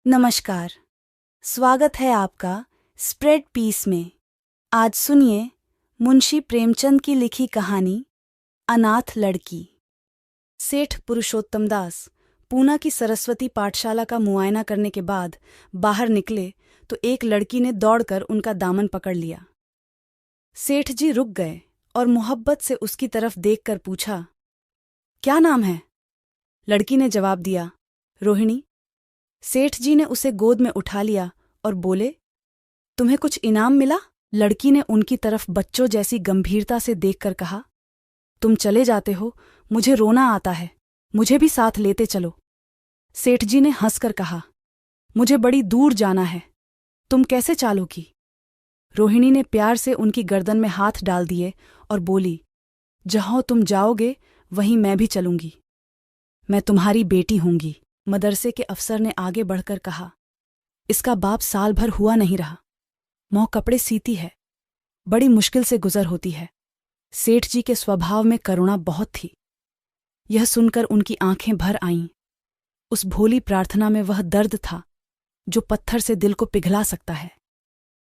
नमस्कार। स्वागत है आपका स्प्रेड पीस में। आज सुनिए मुंशी प्रेमचंद की लिखी कहानी अनाथ लड़की। सेठ पुरुषोत्तम दास पूना की सरस्वती पाठशाला का मुआयना करने के बाद बाहर निकले तो एक लड़की ने दौड़कर उनका दामन पकड़ लिया। सेठ जी रुक गए और मोहब्बत से उसकी तरफ देखकर पूछा, क्या नाम है? लड़की ने जवाब दिया, रोहिणी। सेठ जी ने उसे गोद में उठा लिया और बोले, तुम्हें कुछ इनाम मिला? लड़की ने उनकी तरफ बच्चों जैसी गंभीरता से देखकर कहा, तुम चले जाते हो, मुझे रोना आता है, मुझे भी साथ लेते चलो। सेठ जी ने हंसकर कहा, मुझे बड़ी दूर जाना है, तुम कैसे चालोगी? रोहिणी ने प्यार से उनकी गर्दन में हाथ डाल दिए और बोली, जहाँ तुम जाओगे वहीं मैं भी चलूंगी, मैं तुम्हारी बेटी होंगी। मदरसे के अफसर ने आगे बढ़कर कहा, इसका बाप साल भर हुआ नहीं रहा, मौ कपड़े सीती है, बड़ी मुश्किल से गुजर होती है। सेठ जी के स्वभाव में करुणा बहुत थी। यह सुनकर उनकी आंखें भर आईं। उस भोली प्रार्थना में वह दर्द था जो पत्थर से दिल को पिघला सकता है।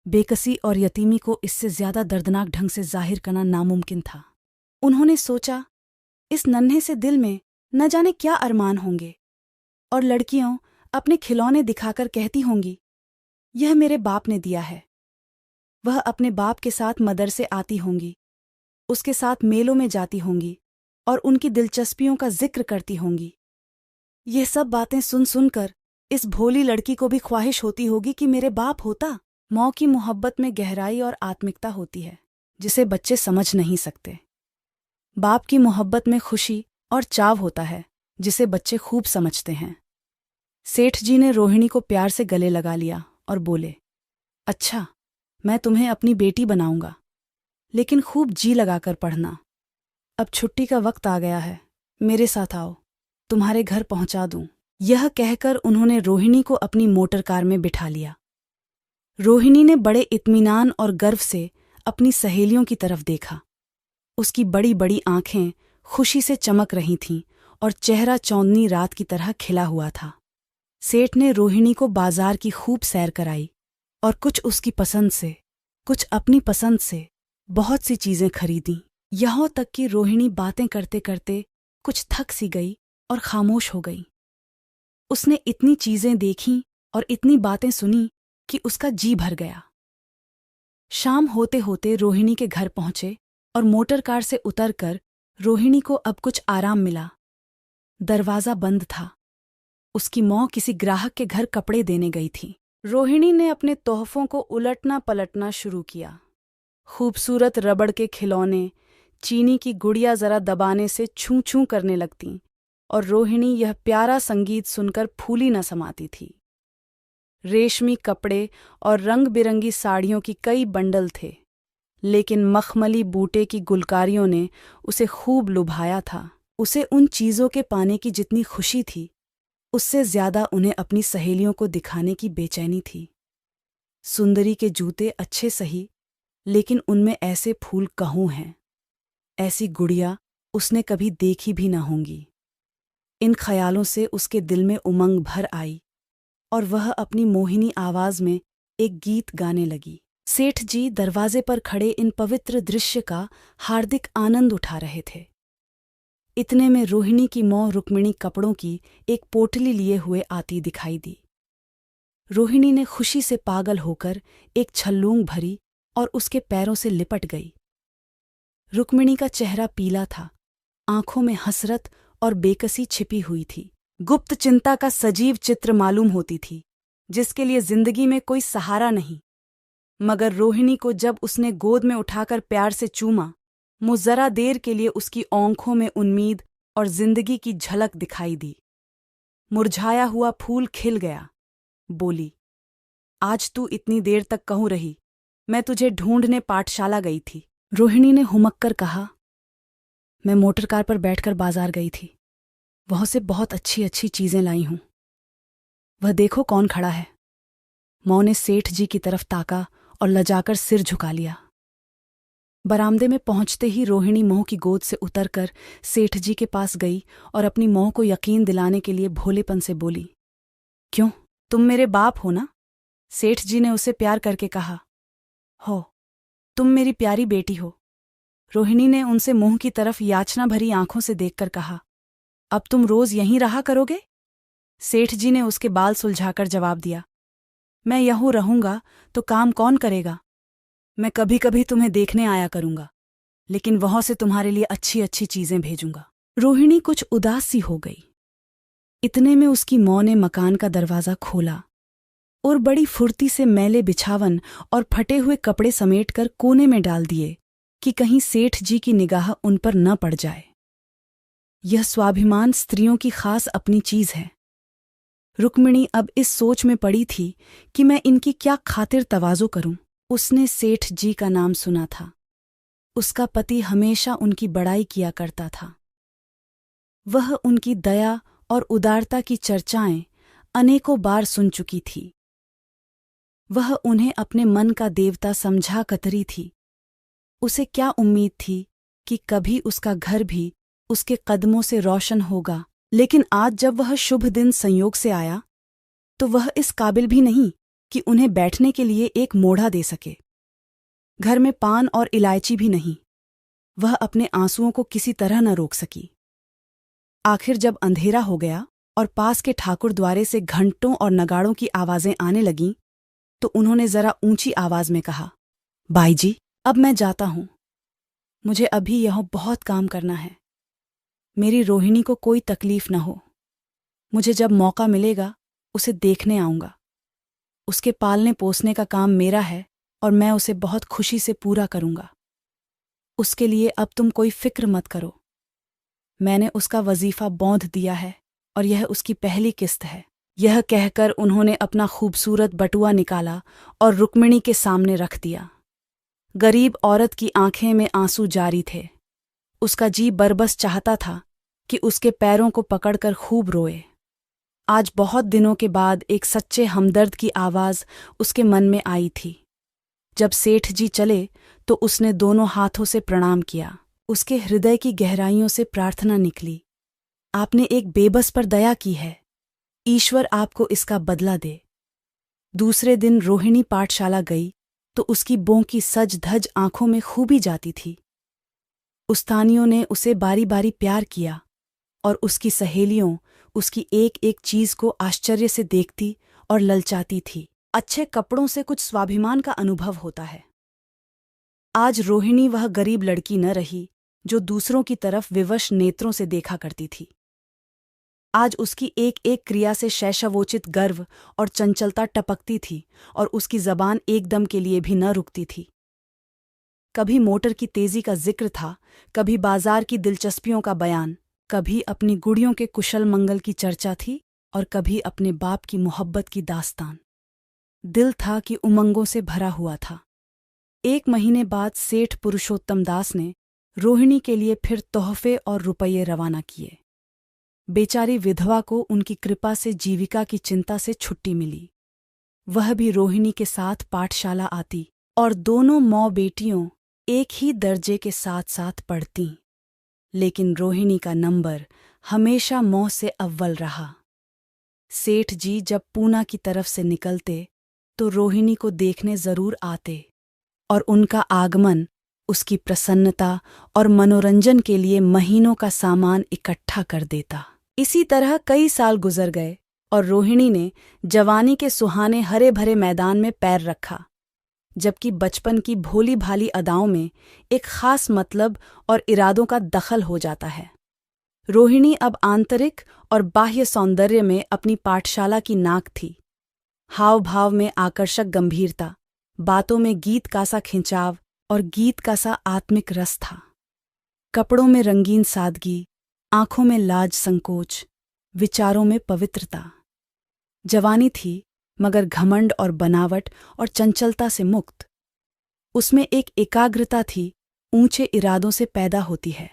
बेकसी और यतीमी को इससे ज्यादा दर्दनाक ढंग से जाहिर करना नामुमकिन था। उन्होंने सोचा, इस नन्हे से दिल में न जाने क्या अरमान होंगे, और लड़कियों अपने खिलौने दिखाकर कहती होंगी, यह मेरे बाप ने दिया है। वह अपने बाप के साथ मदरसे आती होंगी, उसके साथ मेलों में जाती होंगी और उनकी दिलचस्पियों का जिक्र करती होंगी। यह सब बातें सुन सुनकर इस भोली लड़की को भी ख्वाहिश होती होगी कि मेरे बाप होता। मौ की मोहब्बत में गहराई और आत्मिकता होती है जिसे बच्चे समझ नहीं सकते। बाप की मोहब्बत में खुशी और चाव होता है जिसे बच्चे खूब समझते हैं। सेठ जी ने रोहिणी को प्यार से गले लगा लिया और बोले, अच्छा, मैं तुम्हें अपनी बेटी बनाऊंगा, लेकिन खूब जी लगाकर पढ़ना। अब छुट्टी का वक्त आ गया है, मेरे साथ आओ, तुम्हारे घर पहुंचा दूं। यह कहकर उन्होंने रोहिणी को अपनी मोटर कार में बिठा लिया। रोहिणी ने बड़े इत्मीनान और गर्व से अपनी सहेलियों की तरफ देखा। उसकी बड़ी बड़ी आंखें खुशी से चमक रही थीं और चेहरा चौंदनी रात की तरह खिला हुआ था। सेठ ने रोहिणी को बाजार की खूब सैर कराई और कुछ उसकी पसंद से, कुछ अपनी पसंद से बहुत सी चीजें खरीदीं। यहाँ तक कि रोहिणी बातें करते करते कुछ थक सी गई और खामोश हो गई। उसने इतनी चीजें देखीं और इतनी बातें सुनी कि उसका जी भर गया। शाम होते होते रोहिणी के घर पहुंचे और मोटर कार से उतरकर रोहिणी को अब कुछ आराम मिला। दरवाजा बंद था। उसकी मौ किसी ग्राहक के घर कपड़े देने गई थी। रोहिणी ने अपने तोहफों को उलटना पलटना शुरू किया। खूबसूरत रबड़ के खिलौने, चीनी की गुड़िया जरा दबाने से छू छू करने लगतीं और रोहिणी यह प्यारा संगीत सुनकर फूली न समाती थी। रेशमी कपड़े और रंग बिरंगी साड़ियों की कई बंडल थे, लेकिन मखमली बूटे की गुलकारियों ने उसे खूब लुभाया था। उसे उन चीज़ों के पाने की जितनी खुशी थी, उससे ज्यादा उन्हें अपनी सहेलियों को दिखाने की बेचैनी थी। सुंदरी के जूते अच्छे सही, लेकिन उनमें ऐसे फूल कहूँ हैं, ऐसी गुड़िया उसने कभी देखी भी न होंगी। इन ख्यालों से उसके दिल में उमंग भर आई और वह अपनी मोहिनी आवाज में एक गीत गाने लगी। सेठ जी दरवाजे पर खड़े इन पवित्र दृश्य का हार्दिक आनंद उठा रहे थे। इतने में रोहिणी की मौ रुक्मिणी कपड़ों की एक पोटली लिए हुए आती दिखाई दी। रोहिणी ने खुशी से पागल होकर एक छल्लूंग भरी और उसके पैरों से लिपट गई। रुक्मिणी का चेहरा पीला था, आंखों में हसरत और बेकसी छिपी हुई थी। गुप्त चिंता का सजीव चित्र मालूम होती थी, जिसके लिए जिंदगी में कोई सहारा नहीं। मगर रोहिणी को जब उसने गोद में उठाकर प्यार से चूमा, जरा देर के लिए उसकी आंखों में उम्मीद और जिंदगी की झलक दिखाई दी। मुरझाया हुआ फूल खिल गया। बोली, आज तू इतनी देर तक कहूं रही? मैं तुझे ढूंढने पाठशाला गई थी। रोहिणी ने हुमक कर कहा, मैं मोटर कार पर बैठकर बाजार गई थी, वहां से बहुत अच्छी अच्छी चीजें लाई हूं। वह देखो कौन खड़ा है। मौ ने सेठ जी की तरफ ताका और लजाकर सिर झुका लिया। बरामदे में पहुंचते ही रोहिणी मौ की गोद से उतरकर सेठ जी के पास गई और अपनी मौ को यकीन दिलाने के लिए भोलेपन से बोली, क्यों, तुम मेरे बाप हो ना? सेठ जी ने उसे प्यार करके कहा। हो, तुम मेरी प्यारी बेटी हो। रोहिणी ने उनसे मुंह की तरफ याचना भरी आंखों से देखकर कहा। अब तुम रोज यहीं रहा करोगे? सेठ जी ने उसके बाल सुलझाकर जवाब दिया। मैं यहूं रहूंगा तो काम कौन करेगा? मैं कभी कभी तुम्हें देखने आया करूंगा, लेकिन वहां से तुम्हारे लिए अच्छी अच्छी चीजें भेजूंगा। रोहिणी कुछ उदास सी हो गई। इतने में उसकी माँ ने मकान का दरवाजा खोला और बड़ी फुर्ती से मैले बिछावन और फटे हुए कपड़े समेटकर कोने में डाल दिए कि कहीं सेठ जी की निगाह उन पर न पड़ जाए। यह स्वाभिमान स्त्रियों की खास अपनी चीज है। रुक्मिणी अब इस सोच में पड़ी थी कि मैं इनकी क्या खातिर तवाज़ो करूं। उसने सेठ जी का नाम सुना था। उसका पति हमेशा उनकी बड़ाई किया करता था। वह उनकी दया और उदारता की चर्चाएं अनेकों बार सुन चुकी थी। वह उन्हें अपने मन का देवता समझा करती थी। उसे क्या उम्मीद थी कि कभी उसका घर भी उसके कदमों से रोशन होगा, लेकिन आज जब वह शुभ दिन संयोग से आया तो वह इस काबिल भी नहीं कि उन्हें बैठने के लिए एक मोढ़ा दे सके। घर में पान और इलायची भी नहीं। वह अपने आंसुओं को किसी तरह न रोक सकी। आखिर जब अंधेरा हो गया और पास के ठाकुर द्वारे से घंटों और नगाड़ों की आवाजें आने लगीं, तो उन्होंने जरा ऊंची आवाज में कहा, बाई जी, अब मैं जाता हूं। मुझे अभी यहां बहुत काम करना है। मेरी रोहिणी को कोई तकलीफ न हो। मुझे जब मौका मिलेगा उसे देखने आऊंगा। उसके पालने पोसने का काम मेरा है और मैं उसे बहुत खुशी से पूरा करूंगा। उसके लिए अब तुम कोई फिक्र मत करो। मैंने उसका वजीफा बौंध दिया है और यह उसकी पहली किस्त है। यह कहकर उन्होंने अपना खूबसूरत बटुआ निकाला और रुक्मिणी के सामने रख दिया। गरीब औरत की आंखें में आंसू जारी थे। उसका जी बरबस चाहता था कि उसके पैरों को पकड़कर खूब रोए। आज बहुत दिनों के बाद एक सच्चे हमदर्द की आवाज उसके मन में आई थी। जब सेठ जी चले तो उसने दोनों हाथों से प्रणाम किया। उसके हृदय की गहराइयों से प्रार्थना निकली, आपने एक बेबस पर दया की है, ईश्वर आपको इसका बदला दे। दूसरे दिन रोहिणी पाठशाला गई तो उसकी बों की सज धज आंखों में खूबी जाती थी। उस्तानियों ने उसे बारी बारी प्यार किया और उसकी सहेलियों उसकी एक एक चीज को आश्चर्य से देखती और ललचाती थी। अच्छे कपड़ों से कुछ स्वाभिमान का अनुभव होता है। आज रोहिणी वह गरीब लड़की न रही जो दूसरों की तरफ विवश नेत्रों से देखा करती थी। आज उसकी एक एक क्रिया से शैशवोचित गर्व और चंचलता टपकती थी और उसकी जबान एकदम के लिए भी न रुकती थी। कभी मोटर की तेजी का जिक्र था, कभी बाजार की दिलचस्पियों का बयान, कभी अपनी गुड़ियों के कुशल मंगल की चर्चा थी और कभी अपने बाप की मोहब्बत की दास्तान। दिल था कि उमंगों से भरा हुआ था। 1 महीने बाद सेठ पुरुषोत्तम दास ने रोहिणी के लिए फिर तोहफे और रुपये रवाना किए। बेचारी विधवा को उनकी कृपा से जीविका की चिंता से छुट्टी मिली। वह भी रोहिणी के साथ पाठशाला आती और दोनों मौ बेटियों एक ही दर्जे के साथ साथ पढ़तीं। लेकिन रोहिणी का नंबर हमेशा मौ से अव्वल रहा। सेठ जी जब पूना की तरफ से निकलते तो रोहिणी को देखने जरूर आते और उनका आगमन उसकी प्रसन्नता और मनोरंजन के लिए महीनों का सामान इकट्ठा कर देता। इसी तरह कई साल गुजर गए और रोहिणी ने जवानी के सुहाने हरे भरे मैदान में पैर रखा, जबकि बचपन की भोली भाली अदाओं में एक खास मतलब और इरादों का दखल हो जाता है। रोहिणी अब आंतरिक और बाह्य सौंदर्य में अपनी पाठशाला की नाक थी। हाव भाव में आकर्षक गंभीरता, बातों में गीत का सा खिंचाव और गीत का सा आत्मिक रस था। कपड़ों में रंगीन सादगी, आंखों में लाज संकोच, विचारों में पवित्रता। जवानी थी मगर घमंड और बनावट और चंचलता से मुक्त। उसमें एक एकाग्रता थी, ऊंचे इरादों से पैदा होती है।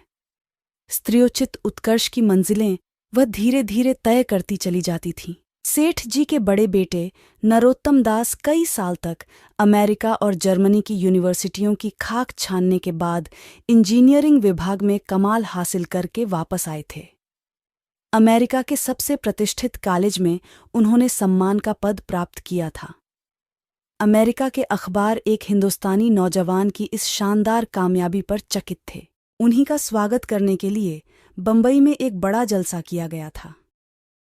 स्त्रियोचित उत्कर्ष की मंजिलें वह धीरे धीरे तय करती चली जाती थीं। सेठ जी के बड़े बेटे नरोत्तम दास कई साल तक अमेरिका और जर्मनी की यूनिवर्सिटियों की खाक छानने के बाद इंजीनियरिंग विभाग में कमाल हासिल करके वापस आए थे। अमेरिका के सबसे प्रतिष्ठित कॉलेज में उन्होंने सम्मान का पद प्राप्त किया था। अमेरिका के अखबार एक हिंदुस्तानी नौजवान की इस शानदार कामयाबी पर चकित थे। उन्हीं का स्वागत करने के लिए बंबई में एक बड़ा जलसा किया गया था।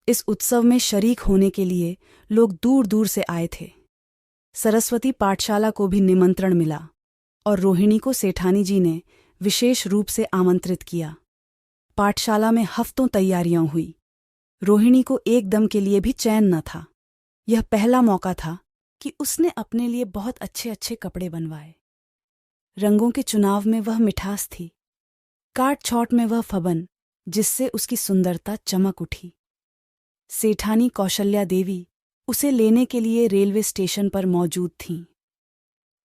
इस उत्सव में शरीक होने के लिए लोग दूर दूर से आए थे। सरस्वती पाठशाला को भी निमंत्रण मिला और रोहिणी को सेठानी जी ने विशेष रूप से आमंत्रित किया। पाठशाला में हफ्तों तैयारियां हुई। रोहिणी को एकदम के लिए भी चैन न था। यह पहला मौका था कि उसने अपने लिए बहुत अच्छे अच्छे कपड़े बनवाए। रंगों के चुनाव में वह मिठास थी, काट छौट में वह फबन जिससे उसकी सुंदरता चमक उठी। सेठानी कौशल्या देवी उसे लेने के लिए रेलवे स्टेशन पर मौजूद थीं।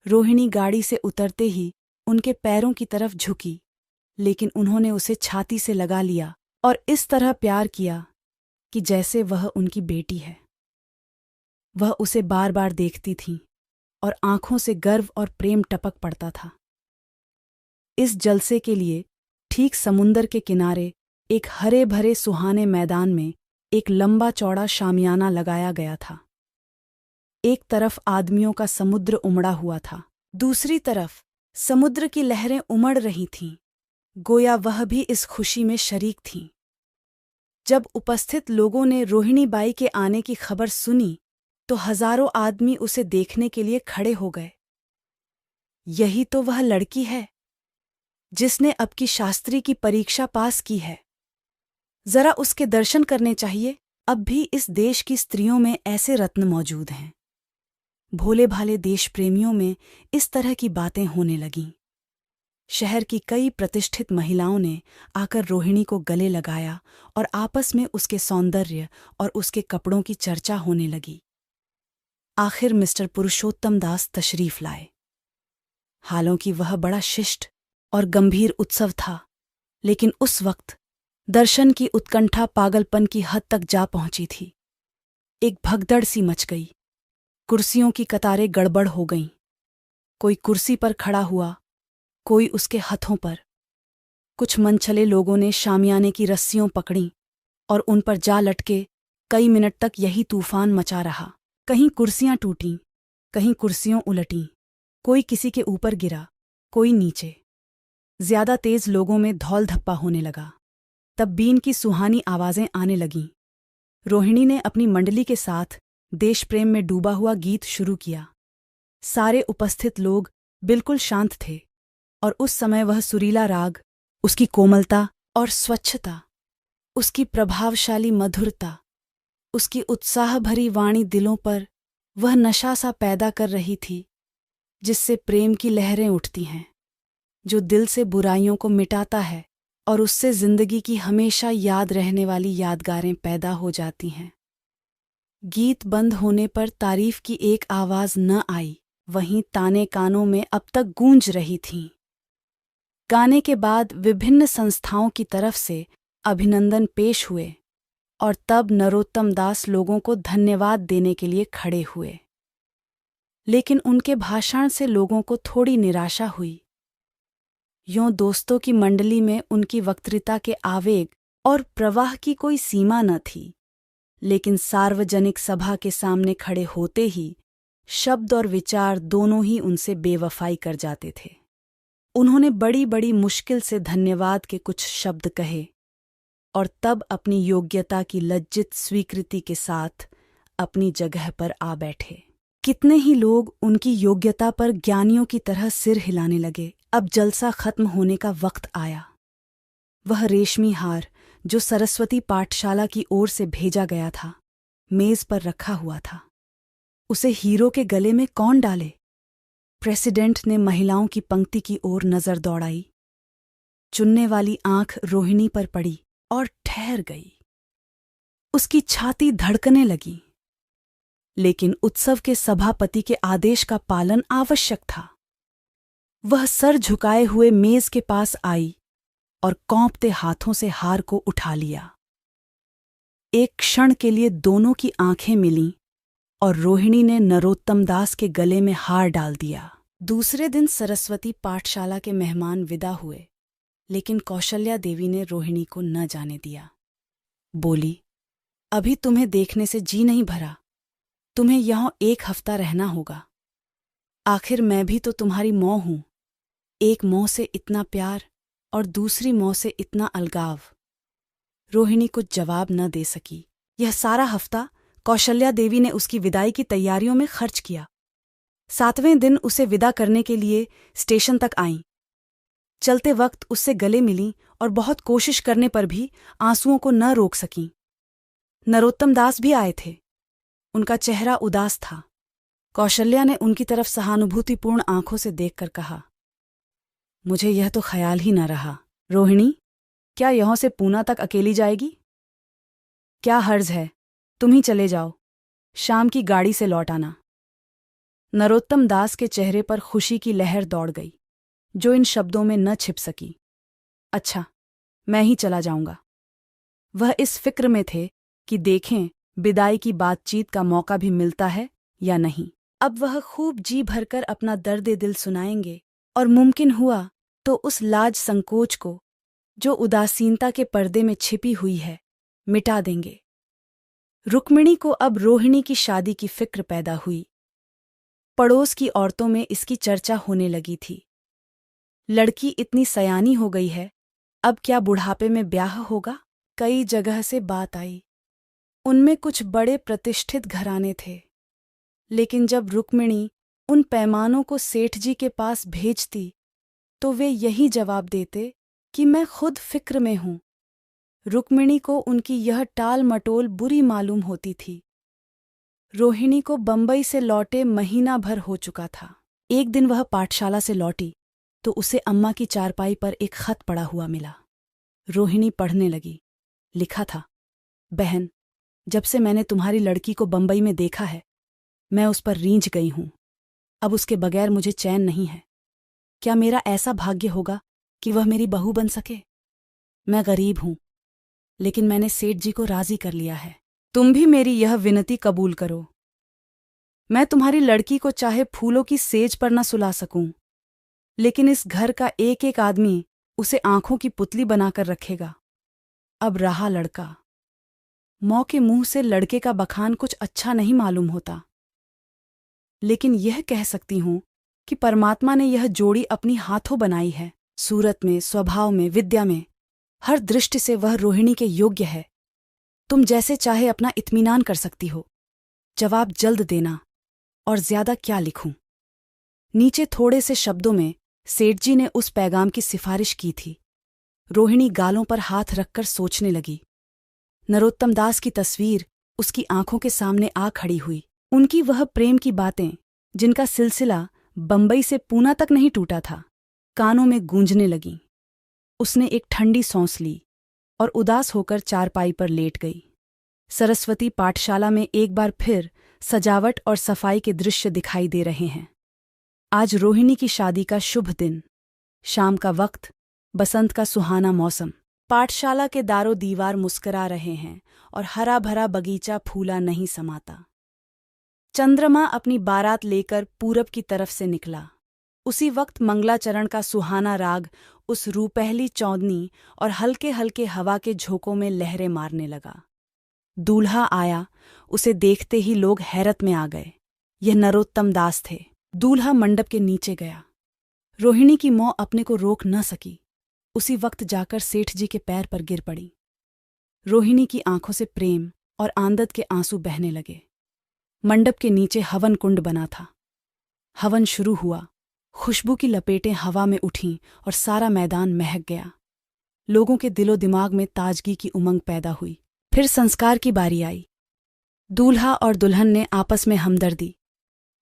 रोहिणी गाड़ी से उतरते ही उनके पैरों की तरफ झुकी, लेकिन उन्होंने उसे छाती से लगा लिया और इस तरह प्यार किया कि जैसे वह उनकी बेटी है। वह उसे बार बार देखती थीं और आंखों से गर्व और प्रेम टपक पड़ता था। इस जलसे के लिए ठीक समुंदर के किनारे एक हरे भरे सुहाने मैदान में एक लंबा चौड़ा शामियाना लगाया गया था। एक तरफ आदमियों का समुद्र उमड़ा हुआ था, दूसरी तरफ समुद्र की लहरें उमड़ रही थीं, गोया वह भी इस खुशी में शरीक थीं। जब उपस्थित लोगों ने रोहिणी बाई के आने की खबर सुनी तो हजारों आदमी उसे देखने के लिए खड़े हो गए। यही तो वह लड़की है जिसने अब की शास्त्री की परीक्षा पास की है। जरा उसके दर्शन करने चाहिए। अब भी इस देश की स्त्रियों में ऐसे रत्न मौजूद हैं। भोले भाले देश प्रेमियों में इस तरह की बातें होने लगीं। शहर की कई प्रतिष्ठित महिलाओं ने आकर रोहिणी को गले लगाया और आपस में उसके सौंदर्य और उसके कपड़ों की चर्चा होने लगी। आखिर मिस्टर पुरुषोत्तम दास तशरीफ लाए। हालांकि वह बड़ा शिष्ट और गंभीर उत्सव था, लेकिन उस वक्त दर्शन की उत्कंठा पागलपन की हद तक जा पहुंची थी। एक भगदड़ सी मच गई। कुर्सियों की कतारें गड़बड़ हो गईं। कोई कुर्सी पर खड़ा हुआ, कोई उसके हथों पर। कुछ मनचले लोगों ने शामियाने की रस्सियों पकड़ीं और उन पर जा लटके कई मिनट तक यही तूफान मचा रहा। कहीं कुर्सियां टूटीं, कहीं कुर्सियों उलटीं, कोई किसी के ऊपर गिरा, कोई नीचे। ज्यादा तेज लोगों में धौल धप्पा होने लगा। तब बीन की सुहानी आवाजें आने लगीं। रोहिणी ने अपनी मंडली के साथ देश प्रेम में डूबा हुआ गीत शुरू किया। सारे उपस्थित लोग बिल्कुल शांत थे और उस समय वह सुरीला राग, उसकी कोमलता और स्वच्छता, उसकी प्रभावशाली मधुरता, उसकी उत्साह भरी वाणी दिलों पर वह नशा सा पैदा कर रही थी जिससे प्रेम की लहरें उठती हैं, जो दिल से बुराइयों को मिटाता है और उससे जिंदगी की हमेशा याद रहने वाली यादगारें पैदा हो जाती हैं। गीत बंद होने पर तारीफ की एक आवाज न आई, वहीं ताने कानों में अब तक गूंज रही थीं। गाने के बाद विभिन्न संस्थाओं की तरफ से अभिनंदन पेश हुए और तब नरोत्तम दास लोगों को धन्यवाद देने के लिए खड़े हुए। लेकिन उनके भाषण से लोगों को थोड़ी निराशा हुई। यों दोस्तों की मंडली में उनकी वक्तृता के आवेग और प्रवाह की कोई सीमा न थी, लेकिन सार्वजनिक सभा के सामने खड़े होते ही शब्द और विचार दोनों ही उनसे बेवफाई कर जाते थे। उन्होंने बड़ी बड़ी मुश्किल से धन्यवाद के कुछ शब्द कहे और तब अपनी योग्यता की लज्जित स्वीकृति के साथ अपनी जगह पर आ बैठे। कितने ही लोग उनकी योग्यता पर ज्ञानियों की तरह सिर हिलाने लगे। अब जलसा खत्म होने का वक्त आया। वह रेशमी हार जो सरस्वती पाठशाला की ओर से भेजा गया था, मेज पर रखा हुआ था। उसे हीरो के गले में कौन डाले? प्रेसिडेंट ने महिलाओं की पंक्ति की ओर नजर दौड़ाई। चुनने वाली आंख रोहिणी पर पड़ी और ठहर गई। उसकी छाती धड़कने लगी। लेकिन उत्सव के सभापति के आदेश का पालन आवश्यक था। वह सर झुकाए हुए मेज के पास आई और कौंपते हाथों से हार को उठा लिया। एक क्षण के लिए दोनों की आंखें मिलीं और रोहिणी ने नरोत्तम दास के गले में हार डाल दिया। दूसरे दिन सरस्वती पाठशाला के मेहमान विदा हुए, लेकिन कौशल्या देवी ने रोहिणी को न जाने दिया। बोली, अभी तुम्हें देखने से जी नहीं भरा। तुम्हें यहां 1 हफ्ता रहना होगा। आखिर मैं भी तो तुम्हारी मौ हूं। एक मौ से इतना प्यार और दूसरी मौ से इतना अलगाव। रोहिणी कुछ जवाब न दे सकी। यह सारा हफ्ता कौशल्या देवी ने उसकी विदाई की तैयारियों में खर्च किया। 7वें दिन उसे विदा करने के लिए स्टेशन तक आईं। चलते वक्त उससे गले मिलीं और बहुत कोशिश करने पर भी आंसुओं को न रोक सकीं। नरोत्तम दास भी आए थे। उनका चेहरा उदास था। कौशल्या ने उनकी तरफ सहानुभूतिपूर्ण आंखों से देखकर कहा, मुझे यह तो ख्याल ही न रहा। रोहिणी, क्या यहां से पूना तक अकेली जाएगी? क्या हर्ज है, तुम ही चले जाओ। शाम की गाड़ी से लौट आना। नरोत्तम दास के चेहरे पर खुशी की लहर दौड़ गई, जो इन शब्दों में न छिप सकी। अच्छा, मैं ही चला जाऊंगा। वह इस फिक्र में थे कि देखें विदाई की बातचीत का मौका भी मिलता है या नहीं। अब वह खूब जी भरकर अपना दर्द दिल सुनाएंगे और मुमकिन हुआ तो उस लाज संकोच को, जो उदासीनता के पर्दे में छिपी हुई है, मिटा देंगे। रुक्मिणी को अब रोहिणी की शादी की फिक्र पैदा हुई। पड़ोस की औरतों में इसकी चर्चा होने लगी थी। लड़की इतनी सयानी हो गई है, अब क्या बुढ़ापे में ब्याह होगा? कई जगह से बात आई। उनमें कुछ बड़े प्रतिष्ठित घराने थे, लेकिन जब रुक्मिणी उन पैमानों को सेठ जी के पास भेजती तो वे यही जवाब देते कि मैं खुद फिक्र में हूं। रुक्मिणी को उनकी यह टाल मटोल बुरी मालूम होती थी। रोहिणी को बंबई से लौटे महीना भर हो चुका था। एक दिन वह पाठशाला से लौटी तो उसे अम्मा की चारपाई पर एक खत पड़ा हुआ मिला। रोहिणी पढ़ने लगी। लिखा था, बहन, जब से मैंने तुम्हारी लड़की को बंबई में देखा है, मैं उस पर रींझ गई हूं। अब उसके बगैर मुझे चैन नहीं है। क्या मेरा ऐसा भाग्य होगा कि वह मेरी बहू बन सके? मैं गरीब हूं, लेकिन मैंने सेठ जी को राजी कर लिया है। तुम भी मेरी यह विनती कबूल करो। मैं तुम्हारी लड़की को चाहे फूलों की सेज पर न सुला सकूं, लेकिन इस घर का एक एक आदमी उसे आंखों की पुतली बनाकर रखेगा। अब रहा लड़का। मौ के मुंह से लड़के का बखान कुछ अच्छा नहीं मालूम होता, लेकिन यह कह सकती हूं कि परमात्मा ने यह जोड़ी अपनी हाथों बनाई है। सूरत में, स्वभाव में, विद्या में, हर दृष्टि से वह रोहिणी के योग्य है। तुम जैसे चाहे अपना इत्मीनान कर सकती हो। जवाब जल्द देना, और ज्यादा क्या लिखूं? नीचे थोड़े से शब्दों में सेठ जी ने उस पैगाम की सिफारिश की थी। रोहिणी गालों पर हाथ रखकर सोचने लगी। नरोत्तम दास की तस्वीर उसकी आंखों के सामने आ खड़ी हुई। उनकी वह प्रेम की बातें, जिनका सिलसिला बंबई से पूना तक नहीं टूटा था, कानों में गूंजने लगीं। उसने एक ठंडी सांस ली और उदास होकर चारपाई पर लेट गई। सरस्वती पाठशाला में एक बार फिर सजावट और सफाई के दृश्य दिखाई दे रहे हैं। आज रोहिणी की शादी का शुभ दिन। शाम का वक्त, बसंत का सुहाना मौसम। पाठशाला के दारो दीवार मुस्करा रहे हैं और हरा भरा बगीचा फूला नहीं समाता। चंद्रमा अपनी बारात लेकर पूरब की तरफ से निकला। उसी वक्त मंगलाचरण का सुहाना राग उस रूपहली चौदनी और हल्के हल्के हवा के झोंकों में लहरें मारने लगा। दूल्हा आया। उसे देखते ही लोग हैरत में आ गए। यह नरोत्तम दास थे। दूल्हा मंडप के नीचे गया। रोहिणी की मौ अपने को रोक न सकी। उसी वक्त जाकर सेठ जी के पैर पर गिर पड़ी। रोहिणी की आंखों से प्रेम और आनंद के आंसू बहने लगे। मंडप के नीचे हवन कुंड बना था। हवन शुरू हुआ। खुशबू की लपेटें हवा में उठीं और सारा मैदान महक गया। लोगों के दिलो दिमाग में ताजगी की उमंग पैदा हुई। फिर संस्कार की बारी आई। दूल्हा और दुल्हन ने आपस में हमदर्दी,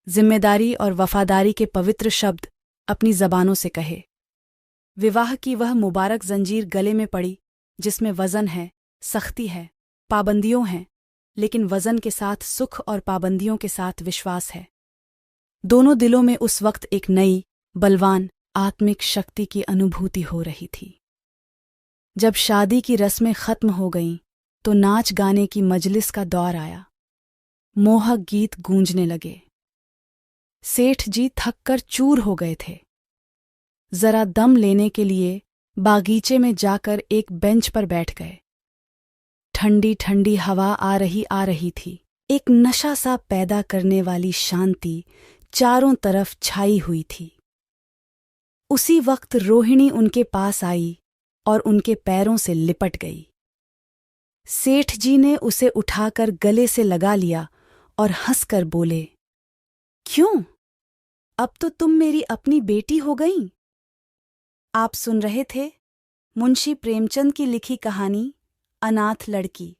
जिम्मेदारी और वफादारी के पवित्र शब्द अपनी जबानों से कहे। विवाह की वह मुबारक जंजीर गले में पड़ी, जिसमें वजन है, सख्ती है, पाबंदियों हैं, लेकिन वजन के साथ सुख और पाबंदियों के साथ विश्वास है। दोनों दिलों में उस वक्त एक नई, बलवान, आत्मिक शक्ति की अनुभूति हो रही थी। जब शादी की रस्में खत्म हो गईं, तो नाच गाने की मजलिस का दौर आया। मोहक गीत गूंजने लगे। सेठ जी थक कर चूर हो गए थे। जरा दम लेने के लिए बागीचे में जाकर एक बेंच पर बैठ गए। ठंडी ठंडी हवा आ रही थी। एक नशा सा पैदा करने वाली शांति चारों तरफ छाई हुई थी। उसी वक्त रोहिणी उनके पास आई और उनके पैरों से लिपट गई। सेठ जी ने उसे उठाकर गले से लगा लिया और हंसकर बोले, क्यों, अब तो तुम मेरी अपनी बेटी हो गई। आप सुन रहे थे मुंशी प्रेमचंद की लिखी कहानी अनाथ लड़की।